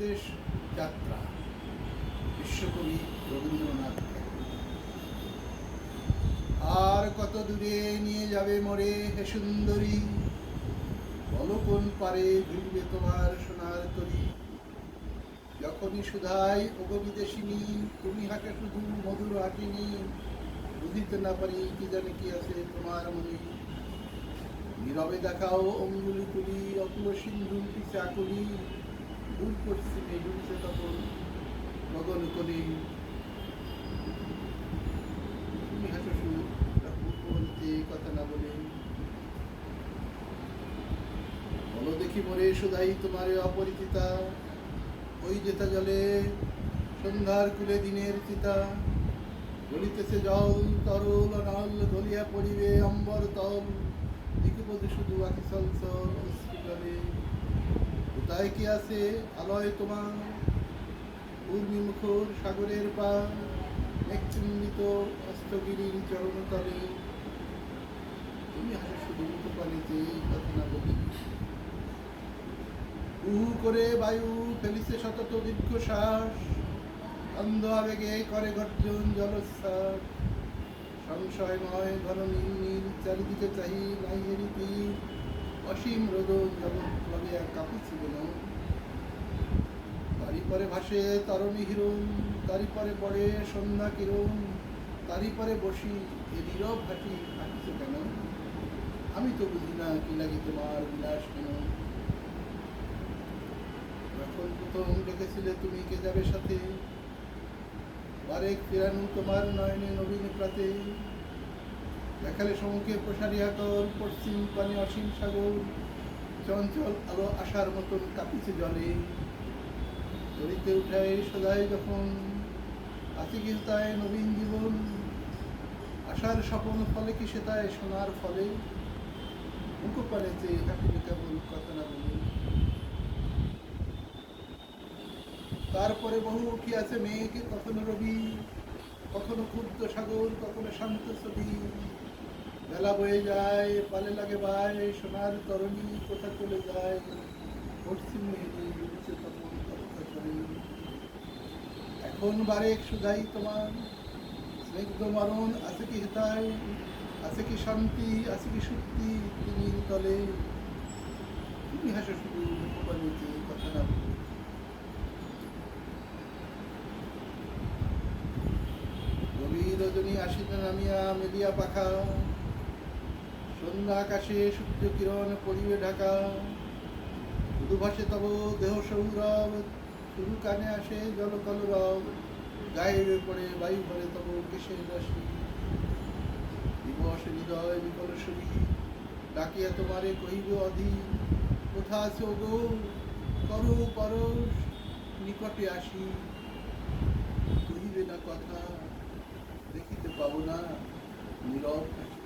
উদ্দেশ যাত্রা, বিশ্বকবি রবীন্দ্রনাথ ঠাকুর। আর কত দূরে নিয়ে যাবে মোরে হে সুন্দরী, বলো কোন পারে ভিড়বে তোমার সোনার তরী। যখনই সুধাই ওগো বিদেশিনী, তুমি হাঁকে শুধু মধুর হাঁটিনি, বুঝিতে না পারি কি জানে কি আছে তোমার মনে। নীরবে দেখাও অঙ্গুলি তুলি, অতুল সিন্ধুর পিছে আকুলি, দূর পশ্চিমে ডুবছে তখন গগন কলি। তুমি হাসো সুর বলতে কথা না বলে, বলো দেখি মোরে শুধাই তোমারে অপরিচিতা, ওই যেতা জলে সন্ধ্যার কুলে দিনের চিতা। গলিতেছে জল তরল অনল, গলিয়া পড়িবে অম্বর তল, দিকুপদে শুধু আঁকি সলসল অশ্রু জলে। কোথায় কি আছে আলয় তোমার, উর্মি মুখর সাগরের পার, মেঘচিহ্নিত অস্তগিরির চরণতলে। তুমি হাসো শুধু মুখপানিতে কথা না বলি, উহু করে বায়ু ফেলিছে শতত দীর্ঘশ্বাস, অন্ধ আবেগে করে গর্জন জলোচ্ছ্বাস। সংশয়ময় ঘন নীল চারিদিকে চাহি নাই রীতি, অসীম রোদন জগৎ প্লবে এক কাঁপিছিল না। তারি পরে ভাসে তরণী হিরণ, তারি পরে পড়ে সন্ধ্যা কিরণ, তারি পরে বসি এ নীরব হাঁটি হাঁটিছে কেন। আমি তো বুঝি না কি লাগি তোমার বিলাস কেন। যখন প্রথম ডেকেছিলে তুমি কে যাবে সাথে, বারেক ফিরানু তোমার নয়নে নবীন প্রাতে। দেখালে সমুখে প্রসারিয়া কর পশ্চিম পানে অসীম সাগর, চঞ্চল আলো আসার মতন কাঁপিছে জলে। তরিতে উঠায় সদাই যখন আছে কি তায় নবীন জীবন, আশার স্বপন ফলে কি সে তাই সোনার ফলে। মুখ পানেতে হাঁটিবে কেবল কথা না বলে। তারপরে বহু উঠি আছে মেঘ, কখনো রবি, কখনো ক্ষুদ্র সাগর, কখনো শান্ত ছবি। বেলা বয়ে যায় পালে লাগে বাই, সোনার তরণী কোথা চলে যায়, পশ্চিম মেঘে ডুবছে তখন কথা করে। এখন বারেক সুধাই তোমার স্নিগ্ধ মরণ, আছে কি হেতায়, আছে কি শান্তি, আছে কি সত্যি তিমির তলে। তুমি হাসো শুধু মুখপানিতে কথা না বলে। গভীর রজনী আসিতে নামিয়া মেলিয়া পাখা, সন্ধ্যা আকাশে সূর্য কিরণ পড়িবে ঢাকা। শুধু ভাসে তব দেহ সৌরভ, শুধু কানে আসে জল কলরব, গায়ের পড়ে বায়ু ভরে তব কেশের রাশি। দিবস হৃদয় বিকল সুরি, ডাকিয়া তোমারে কহিব অধীর, কোথা আছে ওগো করো পরশ, নিকটে আসি। কহিবে না কথা, দেখিতে পাবো না নীরব হাসি।